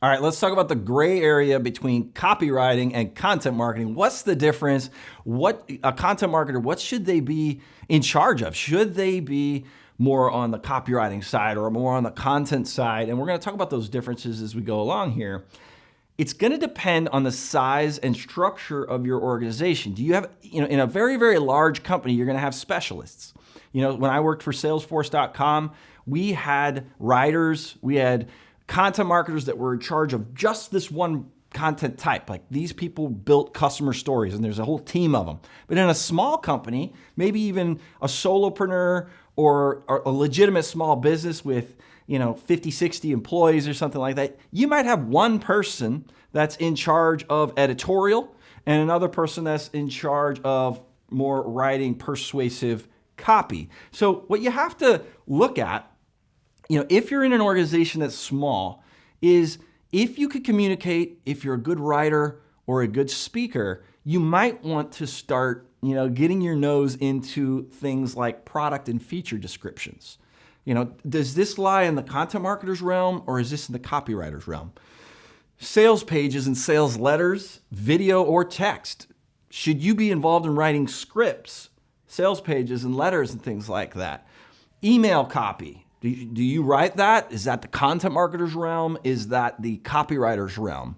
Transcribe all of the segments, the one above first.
All right, let's talk about the gray area between copywriting and content marketing. What's the difference? What a content marketer, what should they be in charge of? Should they be more on the copywriting side or more on the content side? And we're going to talk about those differences as we go along here. It's going to depend on the size and structure of your organization. Do you have, in a very, very large company, you're going to have specialists. When I worked for Salesforce.com, we had writers, we had content marketers that were in charge of just this one content type. Like these people built customer stories and there's a whole team of them. But in a small company, maybe even a solopreneur or a legitimate small business with 50, 60 employees or something like that, you might have one person that's in charge of editorial and another person that's in charge of more writing persuasive copy. So what you have to look at, if you're in an organization that's small, is if you could communicate, if you're a good writer or a good speaker, you might want to start, getting your nose into things like product and feature descriptions. Does this lie in the content marketer's realm or is this in the copywriter's realm? Sales pages and sales letters, video or text. Should you be involved in writing scripts, sales pages and letters and things like that? Email copy. Do you write that? Is that the content marketer's realm? Is that the copywriter's realm?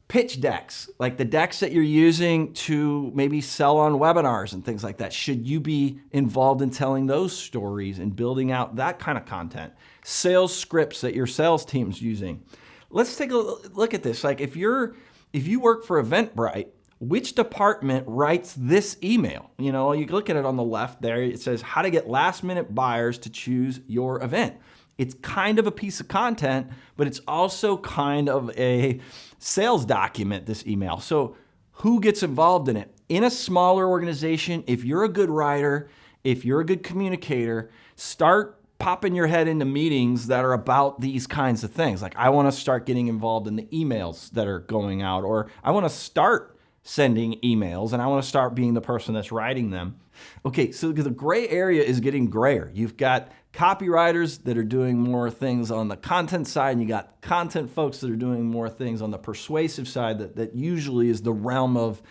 Pitch decks, like the decks that you're using to maybe sell on webinars and things like that. Should you be involved in telling those stories and building out that kind of content? Sales scripts that your sales team's using. Let's take a look at this. Like if you work for Eventbrite, which department writes this email? You look at it on the left there, it says how to get last minute buyers to choose your event. It's kind of a piece of content, but it's also kind of a sales document, this email. So who gets involved in it? In a smaller organization, if you're a good writer, if you're a good communicator, start popping your head into meetings that are about these kinds of things. Like I want to start getting involved in the emails that are going out, or I want to start sending emails and I want to start being the person that's writing them. Okay, so the gray area is getting grayer. You've got copywriters that are doing more things on the content side, and you got content folks that are doing more things on the persuasive side that usually is the realm of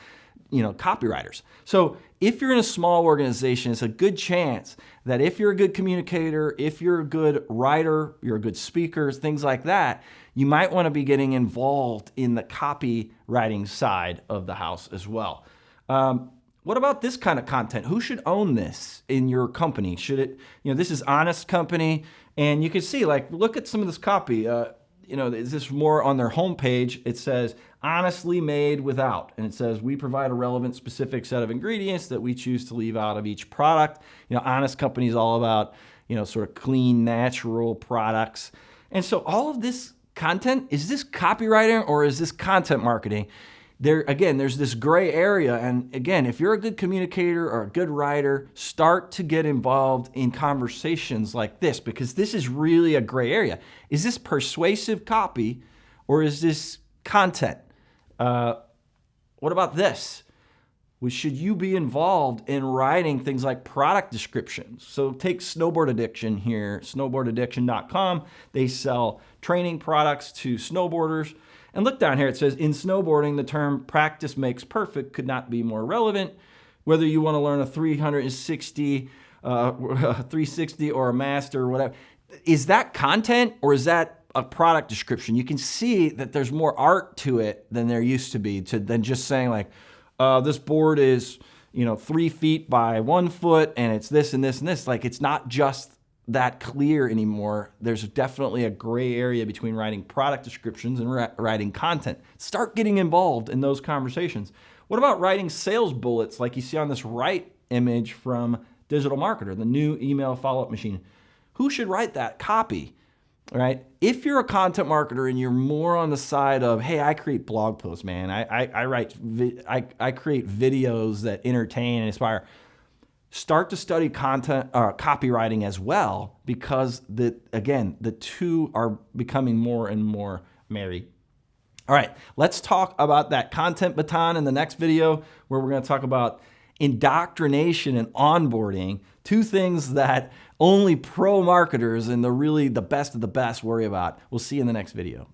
copywriters. So if you're in a small organization, it's a good chance that if you're a good communicator, if you're a good writer, you're a good speaker, things like that, you might want to be getting involved in the copywriting side of the house as well. What about this kind of content? Who should own this in your company? Should it, this is Honest Company, and you can see, look at some of this copy. Is this more on their homepage? It says, honestly made without. And it says, we provide a relevant specific set of ingredients that we choose to leave out of each product. Honest Company is all about, sort of clean, natural products. And so all of this content, is this copywriting or is this content marketing? There's this gray area. And again, if you're a good communicator or a good writer, start to get involved in conversations like this, because this is really a gray area. Is this persuasive copy or is this content? What about this? Should you be involved in writing things like product descriptions? So take Snowboard Addiction here, snowboardaddiction.com. They sell training products to snowboarders. And look down here, it says, in snowboarding, the term practice makes perfect could not be more relevant. Whether you want to learn a 360 or a master or whatever. Is that content or is that a product description? You can see that there's more art to it than there used to be, than just saying like, this board is 3 feet by 1 foot and it's this and this and this. Like it's not just that clear anymore. There's definitely a gray area between writing product descriptions and writing content. Start getting involved in those conversations. What about writing sales bullets like you see on this right image from Digital Marketer, the new email follow-up machine? Who should write that copy? Right? If you're a content marketer and you're more on the side of, hey, I create blog posts, man. I create videos that entertain and inspire. Start to study content copywriting as well, because the two are becoming more and more married. All right, let's talk about that content baton in the next video, where we're going to talk about indoctrination and onboarding, two things that only pro marketers and the best of the best worry about. We'll see you in the next video.